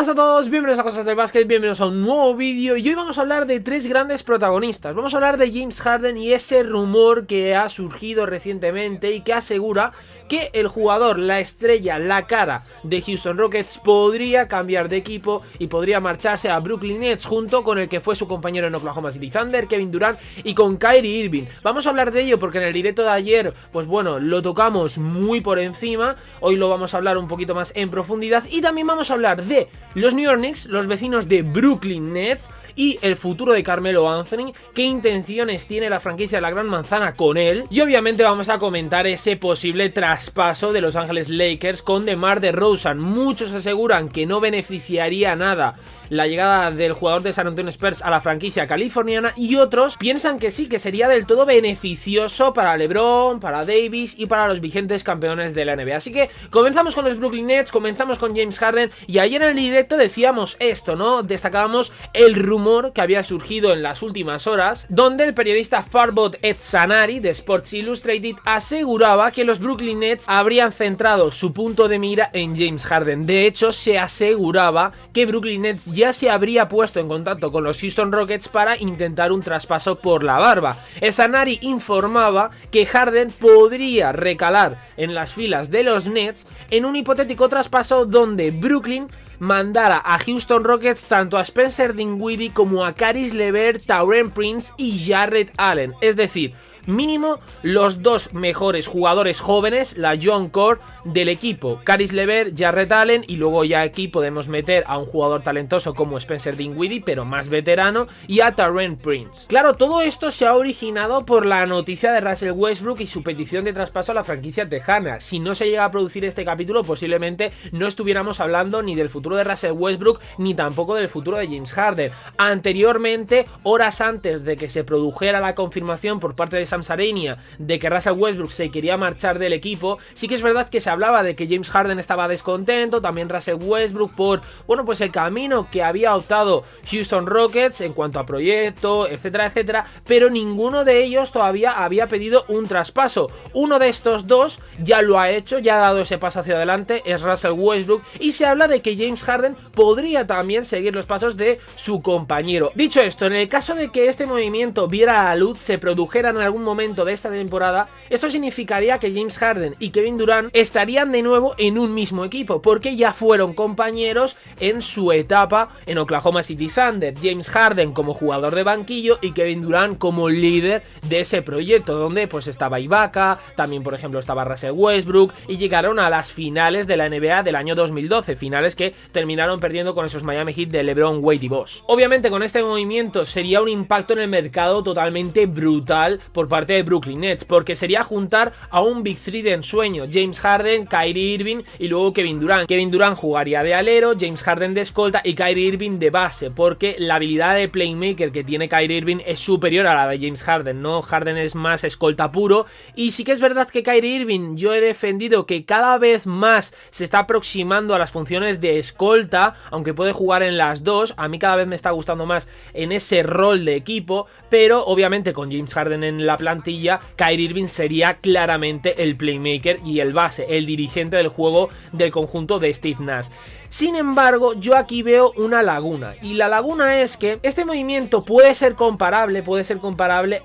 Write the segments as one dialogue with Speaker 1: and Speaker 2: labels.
Speaker 1: Buenas a todos, bienvenidos a Cosas del Básquet, bienvenidos a un nuevo vídeo. Y hoy vamos a hablar de tres grandes protagonistas. Vamos a hablar de James Harden y ese rumor que ha surgido recientemente y que asegura que el jugador, la estrella, la cara de Houston Rockets podría cambiar de equipo y podría marcharse a Brooklyn Nets junto con el que fue su compañero en Oklahoma City Thunder, Kevin Durant, y con Kyrie Irving. Vamos a hablar de ello porque en el directo de ayer, pues bueno, lo tocamos muy por encima. Hoy lo vamos a hablar un poquito más en profundidad y también vamos a hablar de los New York Knicks, los vecinos de Brooklyn Nets y el futuro de Carmelo Anthony, qué intenciones tiene la franquicia de la Gran Manzana con él, y obviamente vamos a comentar ese posible traspaso de Los Ángeles Lakers con DeMar DeRozan. Muchos aseguran que no beneficiaría nada la llegada del jugador de San Antonio Spurs a la franquicia californiana, y otros piensan que sí, que sería del todo beneficioso para LeBron, para Davis y para los vigentes campeones de la NBA. Así que comenzamos con los Brooklyn Nets, comenzamos con James Harden, y ayer en el directo decíamos esto, ¿no? Destacábamos el rumor que había surgido en las últimas horas, donde el periodista Farbod Edzanari de Sports Illustrated aseguraba que los Brooklyn Nets habrían centrado su punto de mira en James Harden. De hecho, se aseguraba que Brooklyn Nets ya se habría puesto en contacto con los Houston Rockets para intentar un traspaso por la barba. Edzanari informaba que Harden podría recalar en las filas de los Nets en un hipotético traspaso donde Brooklyn mandara a Houston Rockets tanto a Spencer Dinwiddie como a Caris LeVert, Taurean Prince y Jarrett Allen. Es decir, mínimo los dos mejores jugadores jóvenes, la Young Core del equipo, Caris LeVert, Jarrett Allen, y luego ya aquí podemos meter a un jugador talentoso como Spencer Dinwiddie, pero más veterano, y a Taurean Prince. Claro, todo esto se ha originado por la noticia de Russell Westbrook y su petición de traspaso a la franquicia tejana. Si no se llega a producir este capítulo, posiblemente no estuviéramos hablando ni del futuro de Russell Westbrook, ni tampoco del futuro de James Harden. Anteriormente, horas antes de que se produjera la confirmación por parte de Sam Sarania de que Russell Westbrook se quería marchar del equipo, sí que es verdad que se hablaba de que James Harden estaba descontento, también Russell Westbrook, por, bueno, pues el camino que había optado Houston Rockets en cuanto a proyecto, etcétera, etcétera, pero ninguno de ellos todavía había pedido un traspaso. Uno de estos dos ya lo ha hecho, ya ha dado ese paso hacia adelante, es Russell Westbrook, y se habla de que James Harden podría también seguir los pasos de su compañero. Dicho esto, en el caso de que este movimiento viera la luz, se produjera en algún momento de esta temporada, esto significaría que James Harden y Kevin Durant estarían de nuevo en un mismo equipo, porque ya fueron compañeros en su etapa en Oklahoma City Thunder. James Harden como jugador de banquillo y Kevin Durant como líder de ese proyecto, donde pues estaba Ibaka, también por ejemplo estaba Russell Westbrook, y llegaron a las finales de la NBA del año 2012, finales que terminaron perdiendo con esos Miami Heat de LeBron, Wade y Bosh. Obviamente con este movimiento sería un impacto en el mercado totalmente brutal por parte de Brooklyn Nets, porque sería juntar a un Big 3 de ensueño: James Harden, Kyrie Irving y luego Kevin Durant. Kevin Durant jugaría de alero, James Harden de escolta y Kyrie Irving de base, porque la habilidad de playmaker que tiene Kyrie Irving es superior a la de James Harden, ¿no? Harden es más escolta puro, y sí que es verdad que Kyrie Irving, yo he defendido que cada vez más se está aproximando a las funciones de escolta, aunque puede jugar en las dos. A mí cada vez me está gustando más en ese rol de equipo, pero obviamente con James Harden en la plantilla, Kyrie Irving sería claramente el playmaker y el base, el dirigente del juego del conjunto de Steve Nash. Sin embargo, yo aquí veo una laguna, y la laguna es que este movimiento puede ser comparable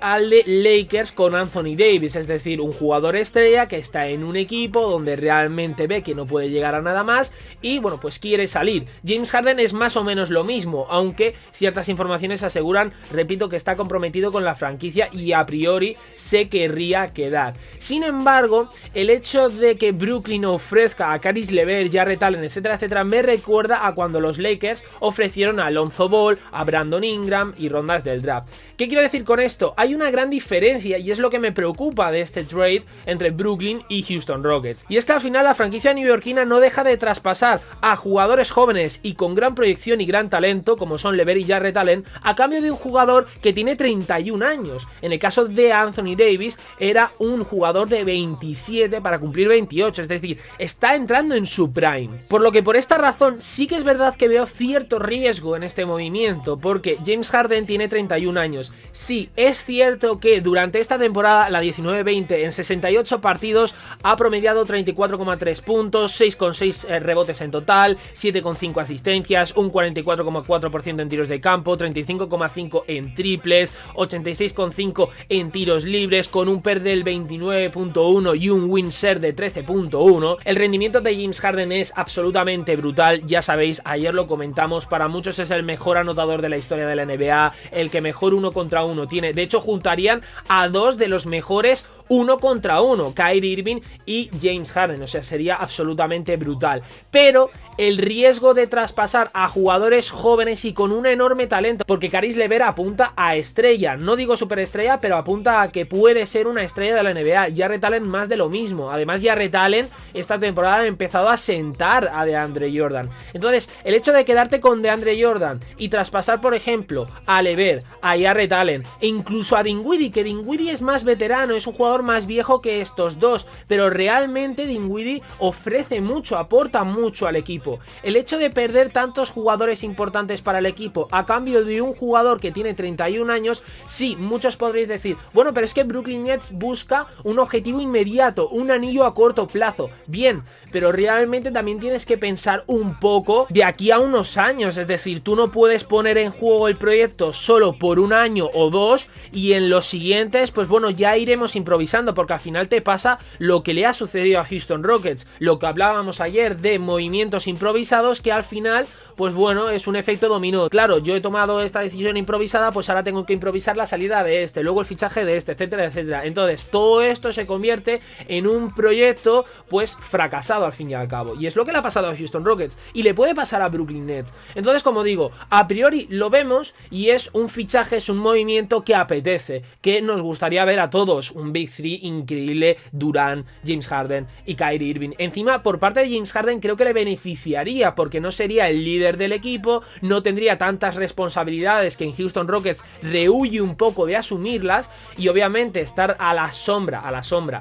Speaker 1: al de Lakers con Anthony Davis, es decir, un jugador estrella que está en un equipo donde realmente ve que no puede llegar a nada más y bueno, pues quiere salir. James Harden es más o menos lo mismo, aunque ciertas informaciones aseguran, repito, que está comprometido con la franquicia y a priori se querría quedar. Sin embargo, el hecho de que Brooklyn ofrezca a Caris LeVert, Jarrett Allen, etcétera, etcétera, me recuerda a cuando los Lakers ofrecieron a Lonzo Ball, a Brandon Ingram y rondas del draft. ¿Qué quiero decir con esto? Hay una gran diferencia, y es lo que me preocupa de este trade entre Brooklyn y Houston Rockets, y es que al final la franquicia neoyorquina no deja de traspasar a jugadores jóvenes y con gran proyección y gran talento, como son LeVert y Jarrett Allen, a cambio de un jugador que tiene 31 años. En el caso de Anthony Davis era un jugador de 27 para cumplir 28, es decir, está entrando en su prime. Por lo que por esta razón, sí que es verdad que veo cierto riesgo en este movimiento, porque James Harden tiene 31 años. Sí, es cierto que durante esta temporada, la 19-20, en 68 partidos ha promediado 34,3 puntos, 6,6 rebotes en total, 7,5 asistencias, un 44,4% en tiros de campo, 35,5 en triples, 86,5 en tiros libres, con un PER del 29,1 y un win share de 13,1. El rendimiento de James Harden es absolutamente brutal, ya sabéis, ayer lo comentamos, para muchos es el mejor anotador de la historia de la NBA, el que mejor 1 contra 1 tiene. De hecho, juntarían a dos de los mejores 1 contra 1, Kyrie Irving y James Harden, o sea, sería absolutamente brutal. Pero el riesgo de traspasar a jugadores jóvenes y con un enorme talento, porque Caris LeVert apunta a estrella, no digo superestrella, pero apunta a que puede ser una estrella de la NBA. Jarrett Allen más de lo mismo. Además, Jarrett Allen esta temporada ha empezado a sentar a DeAndre Jordan. Entonces, el hecho de quedarte con DeAndre Jordan y traspasar, por ejemplo, a LeVert, a Jarrett Allen e incluso a Dinwiddie, que Dinwiddie es más veterano, es un jugador más viejo que estos dos, pero realmente Dinwiddie ofrece mucho, aporta mucho al equipo. El hecho de perder tantos jugadores importantes para el equipo a cambio de un jugador que tiene 31 años, sí, muchos podréis decir, bueno, pero es que Brooklyn Nets busca un objetivo inmediato, un anillo a corto plazo. Bien, pero realmente también tienes que pensar un poco de aquí a unos años, es decir, tú no puedes poner en juego el proyecto solo por un año o dos y en los siguientes, pues bueno, ya iremos improvisando, porque al final te pasa lo que le ha sucedido a Houston Rockets, lo que hablábamos ayer de movimientos improvisados que al final, pues bueno, es un efecto dominó. Claro, yo he tomado esta decisión improvisada, pues ahora tengo que improvisar la salida de este, luego el fichaje de este, etcétera, etcétera. Entonces, todo esto se convierte en un proyecto, pues, fracasado al fin y al cabo. Y es lo que le ha pasado a Houston Rockets y le puede pasar a Brooklyn Nets. Entonces, como digo, a priori lo vemos y es un fichaje, es un movimiento que apetece, que nos gustaría ver a todos. Un Big Three increíble, Durant, James Harden y Kyrie Irving. Encima, por parte de James Harden, creo que le beneficiaría, porque no sería el líder del equipo, no tendría tantas responsabilidades que en Houston Rockets rehuye un poco de asumirlas, y obviamente estar a la sombra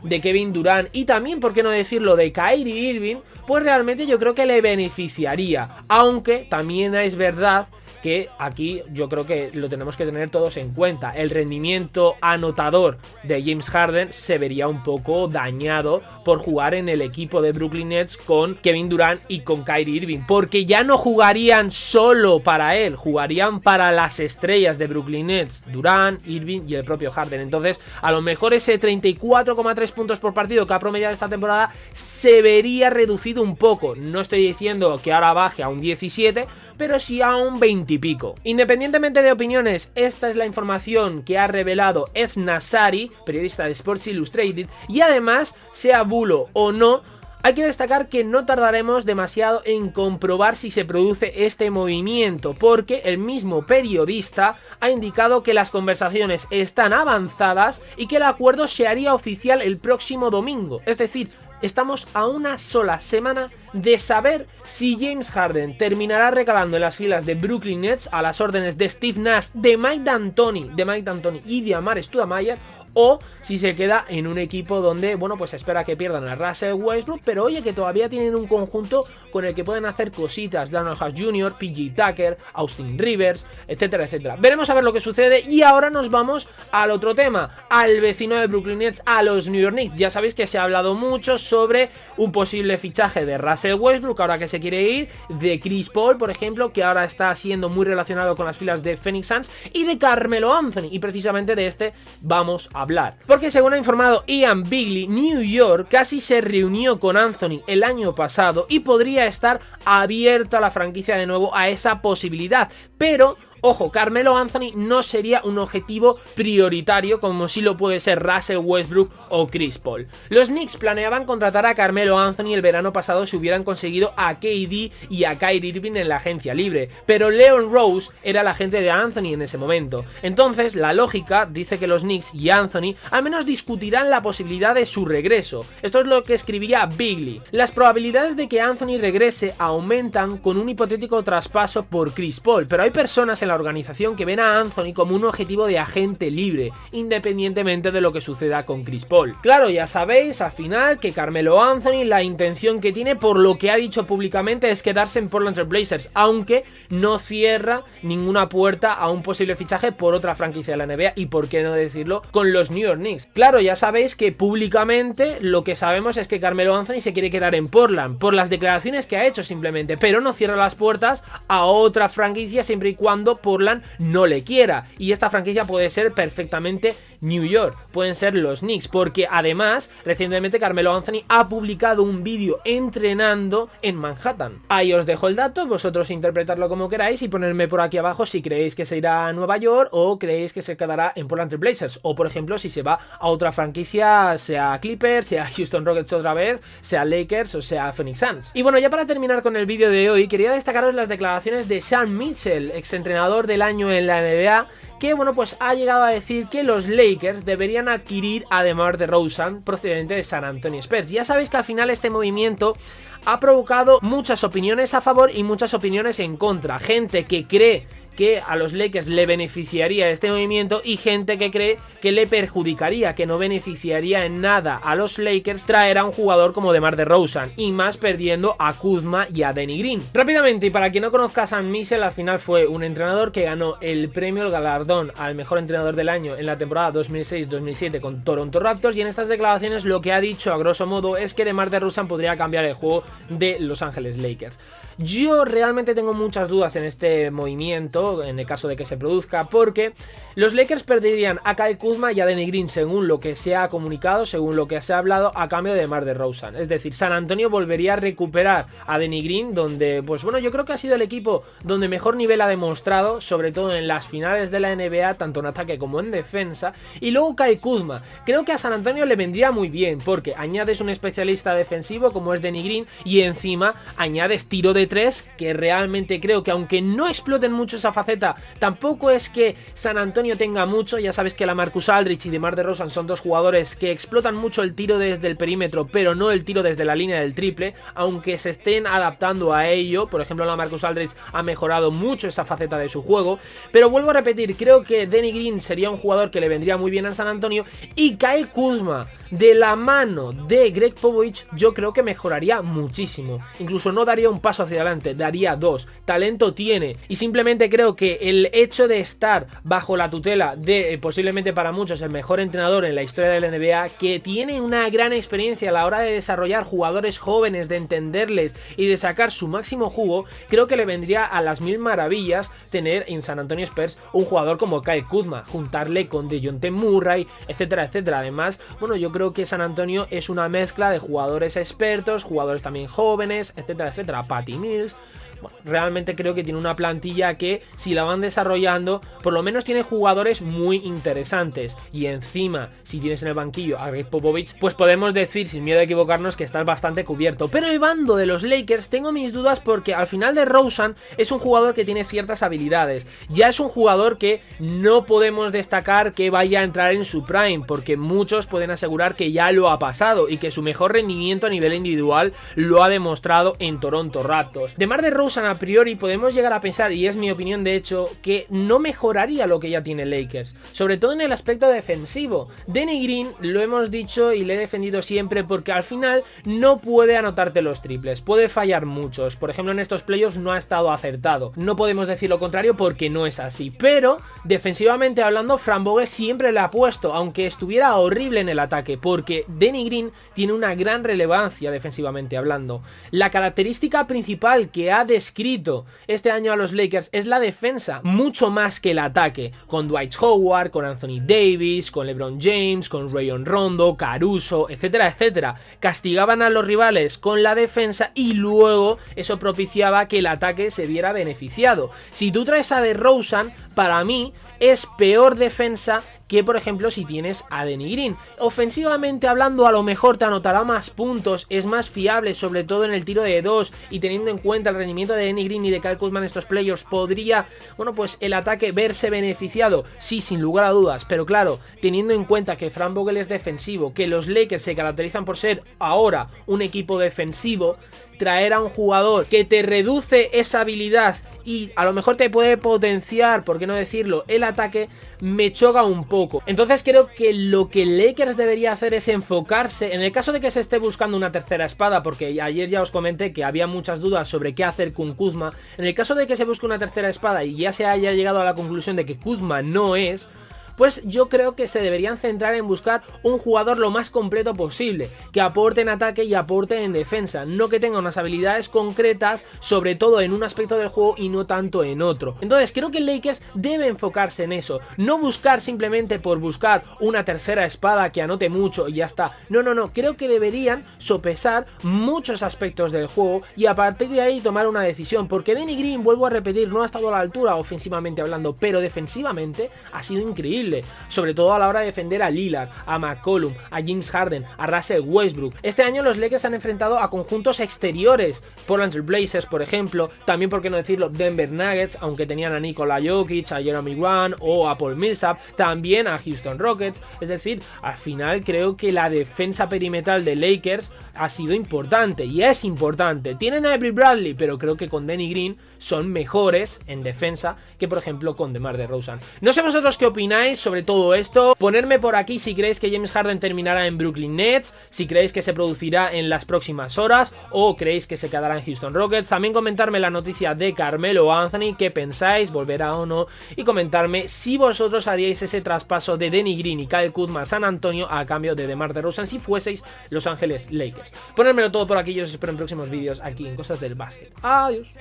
Speaker 1: de Kevin Durant y también, por qué no decirlo, de Kyrie Irving, pues realmente yo creo que le beneficiaría, aunque también es verdad que aquí yo creo que lo tenemos que tener todos en cuenta. El rendimiento anotador de James Harden se vería un poco dañado por jugar en el equipo de Brooklyn Nets con Kevin Durant y con Kyrie Irving, porque ya no jugarían solo para él, jugarían para las estrellas de Brooklyn Nets, Durant, Irving y el propio Harden. Entonces, a lo mejor ese 34,3 puntos por partido que ha promediado esta temporada se vería reducido un poco. No estoy diciendo que ahora baje a un 17, pero sí a un 20 y pico. Independientemente de opiniones, esta es la información que ha revelado Es Nasari, periodista de Sports Illustrated, y además, sea bulo o no, hay que destacar que no tardaremos demasiado en comprobar si se produce este movimiento, porque el mismo periodista ha indicado que las conversaciones están avanzadas y que el acuerdo se haría oficial el próximo domingo. Es decir, estamos a una sola semana de saber si James Harden terminará recalando en las filas de Brooklyn Nets a las órdenes de Steve Nash, de Mike D'Antoni y de Amar Stoudemire, o si se queda en un equipo donde, bueno, pues espera que pierdan a Russell Westbrook, pero oye, que todavía tienen un conjunto con el que pueden hacer cositas, Darnell House Jr., PG Tucker, Austin Rivers, etcétera, etcétera. Veremos a ver lo que sucede, y ahora nos vamos al otro tema, al vecino de Brooklyn Nets, a los New York Knicks. Ya sabéis que se ha hablado mucho sobre un posible fichaje de Russell Westbrook, ahora que se quiere ir, de Chris Paul, por ejemplo, que ahora está siendo muy relacionado con las filas de Phoenix Suns, y de Carmelo Anthony, y precisamente de este vamos a hablar, porque según ha informado Ian Beasley, New York casi se reunió con Anthony el año pasado y podría estar abierta la franquicia de nuevo a esa posibilidad, pero ojo, Carmelo Anthony no sería un objetivo prioritario como sí lo puede ser Russell Westbrook o Chris Paul. Los Knicks planeaban contratar a Carmelo Anthony el verano pasado si hubieran conseguido a KD y a Kyrie Irving en la agencia libre, pero Leon Rose era el agente de Anthony en ese momento. Entonces, la lógica dice que los Knicks y Anthony al menos discutirán la posibilidad de su regreso. Esto es lo que escribía Beasley. Las probabilidades de que Anthony regrese aumentan con un hipotético traspaso por Chris Paul, pero hay personas en la la organización que ven a Anthony como un objetivo de agente libre, independientemente de lo que suceda con Chris Paul. Claro, ya sabéis al final que Carmelo Anthony, la intención que tiene, por lo que ha dicho públicamente, es quedarse en Portland Trail Blazers, aunque no cierra ninguna puerta a un posible fichaje por otra franquicia de la NBA y, por qué no decirlo, con los New York Knicks. Claro, ya sabéis que públicamente lo que sabemos es que Carmelo Anthony se quiere quedar en Portland por las declaraciones que ha hecho simplemente, pero no cierra las puertas a otra franquicia siempre y cuando Portland no le quiera, y esta franquicia puede ser perfectamente New York, pueden ser los Knicks, porque además recientemente Carmelo Anthony ha publicado un vídeo entrenando en Manhattan. Ahí os dejo el dato, vosotros interpretarlo como queráis y ponerme por aquí abajo si creéis que se irá a Nueva York o creéis que se quedará en Portland Trail Blazers, o por ejemplo si se va a otra franquicia, sea Clippers, sea Houston Rockets otra vez, sea Lakers o sea Phoenix Suns. Y bueno, ya para terminar con el vídeo de hoy, quería destacaros las declaraciones de Sean Mitchell, exentrenador del año en la NBA, que bueno, pues ha llegado a decir que los Lakers deberían adquirir a DeMar DeRozan procedente de San Antonio Spurs. Ya sabéis que al final este movimiento ha provocado muchas opiniones a favor y muchas opiniones en contra. Gente que cree que a los Lakers le beneficiaría este movimiento y gente que cree que le perjudicaría, que no beneficiaría en nada a los Lakers traer a un jugador como DeMar DeRozan, y más perdiendo a Kuzma y a Danny Green. Rápidamente, y para quien no conozca a Sam Mitchell, al final fue un entrenador que ganó el premio, el galardón al mejor entrenador del año en la temporada 2006-2007 con Toronto Raptors, y en estas declaraciones lo que ha dicho a grosso modo es que DeMar DeRozan podría cambiar el juego de Los Ángeles Lakers. Yo realmente tengo muchas dudas en este movimiento, en el caso de que se produzca, porque los Lakers perderían a Kyle Kuzma y a Danny Green, según lo que se ha comunicado, según lo que se ha hablado, a cambio de DeMar DeRozan. Es decir, San Antonio volvería a recuperar a Danny Green, donde, pues bueno, yo creo que ha sido el equipo donde mejor nivel ha demostrado, sobre todo en las finales de la NBA, tanto en ataque como en defensa. Y luego Kyle Kuzma, creo que a San Antonio le vendría muy bien, porque añades un especialista defensivo como es Danny Green, y encima añades tiro de 3, que realmente creo que aunque no exploten mucho esa faceta, tampoco es que San Antonio tenga mucho. Ya sabes que LaMarcus Aldridge y DeMar DeRozan son dos jugadores que explotan mucho el tiro desde el perímetro, pero no el tiro desde la línea del triple, aunque se estén adaptando a ello. Por ejemplo, LaMarcus Aldridge ha mejorado mucho esa faceta de su juego, pero vuelvo a repetir, creo que Danny Green sería un jugador que le vendría muy bien a San Antonio, y Kyle Kuzma de la mano de Greg Popovich yo creo que mejoraría muchísimo. Incluso no daría un paso hacia adelante, daría dos. Talento tiene, y simplemente creo que el hecho de estar bajo la tutela de posiblemente para muchos el mejor entrenador en la historia de la NBA, que tiene una gran experiencia a la hora de desarrollar jugadores jóvenes, de entenderles y de sacar su máximo jugo, creo que le vendría a las mil maravillas tener en San Antonio Spurs un jugador como Kyle Kuzma, juntarle con DeJounte Murray, etcétera, etcétera. Además, bueno, yo creo que San Antonio es una mezcla de jugadores expertos, jugadores también jóvenes, etcétera, etcétera. Patty Mills. Bueno, realmente creo que tiene una plantilla que, si la van desarrollando, por lo menos tiene jugadores muy interesantes. Y encima, si tienes en el banquillo a Greg Popovich, pues podemos decir, sin miedo a equivocarnos, que estás bastante cubierto. Pero el bando de los Lakers tengo mis dudas, porque al final DeRozan es un jugador que tiene ciertas habilidades. Ya es un jugador que no podemos destacar que vaya a entrar en su prime, porque muchos pueden asegurar que ya lo ha pasado y que su mejor rendimiento a nivel individual lo ha demostrado en Toronto Raptors. DeMar DeRozan, a priori podemos llegar a pensar, y es mi opinión de hecho, que no mejoraría lo que ya tiene Lakers, sobre todo en el aspecto defensivo. Danny Green, lo hemos dicho y le he defendido siempre, porque al final no puede anotarte los triples, puede fallar muchos. Por ejemplo, en estos playoffs no ha estado acertado. No podemos decir lo contrario porque no es así, pero defensivamente hablando, Frank Vogel siempre le ha puesto, aunque estuviera horrible en el ataque, porque Danny Green tiene una gran relevancia defensivamente hablando. La característica principal que ha escrito este año a los Lakers es la defensa, mucho más que el ataque, con Dwight Howard, con Anthony Davis, con LeBron James, con Rayon Rondo, Caruso, etcétera, etcétera. Castigaban a los rivales con la defensa y luego eso propiciaba que el ataque se viera beneficiado. Si tú traes a DeRozan, para mí es peor defensa que, por ejemplo, si tienes a Danny Green. Ofensivamente hablando, a lo mejor te anotará más puntos, es más fiable, sobre todo en el tiro de 2, y teniendo en cuenta el rendimiento de Danny Green y de Kyle Kuzma en estos playoffs, podría, bueno, pues el ataque verse beneficiado, sí, sin lugar a dudas. Pero claro, teniendo en cuenta que Frank Vogel es defensivo, que los Lakers se caracterizan por ser ahora un equipo defensivo, traer a un jugador que te reduce esa habilidad y a lo mejor te puede potenciar, por qué no decirlo, el ataque, me choca un poco. Entonces creo que lo que Lakers debería hacer es enfocarse, en el caso de que se esté buscando una tercera espada, porque ayer ya os comenté que había muchas dudas sobre qué hacer con Kuzma, en el caso de que se busque una tercera espada y ya se haya llegado a la conclusión de que Kuzma no es, pues yo creo que se deberían centrar en buscar un jugador lo más completo posible, que aporte en ataque y aporte en defensa, no que tenga unas habilidades concretas, sobre todo en un aspecto del juego y no tanto en otro. Entonces creo que el Lakers debe enfocarse en eso, no buscar simplemente por buscar una tercera espada que anote mucho y ya está. No, creo que deberían sopesar muchos aspectos del juego y a partir de ahí tomar una decisión, porque Danny Green, vuelvo a repetir, no ha estado a la altura ofensivamente hablando, pero defensivamente ha sido increíble. Sobre todo a la hora de defender a Lillard, a McCollum, a James Harden, a Russell Westbrook. Este año los Lakers se han enfrentado a conjuntos exteriores, Portland Trail Blazers por ejemplo, también por qué no decirlo Denver Nuggets, aunque tenían a Nikola Jokic, a Jeremy Grant o a Paul Millsap, también a Houston Rockets. Es decir, al final creo que la defensa perimetral de Lakers ha sido importante y es importante. Tienen a Avery Bradley, pero creo que con Danny Green son mejores en defensa que por ejemplo con DeMar DeRozan. No sé vosotros qué opináis sobre todo esto, ponerme por aquí si creéis que James Harden terminará en Brooklyn Nets, si creéis que se producirá en las próximas horas o creéis que se quedará en Houston Rockets. También comentarme la noticia de Carmelo Anthony, qué pensáis, volverá o no, y comentarme si vosotros haríais ese traspaso de Danny Green y Kyle Kuzma a San Antonio a cambio de DeMar DeRozan si fueseis Los Ángeles Lakers. Ponérmelo todo por aquí y os espero en próximos vídeos aquí en Cosas del Básquet. Adiós.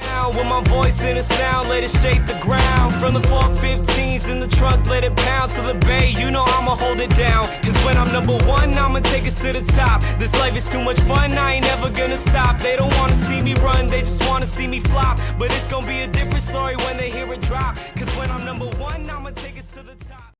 Speaker 2: To the bay, you know I'ma hold it down. Cause when I'm number one, I'ma take us to the top. This life is too much fun, I ain't never gonna stop. They don't wanna see me run, they just wanna see me flop. But it's gonna be a different story when they hear it drop. Cause when I'm number one, I'ma take us to the top.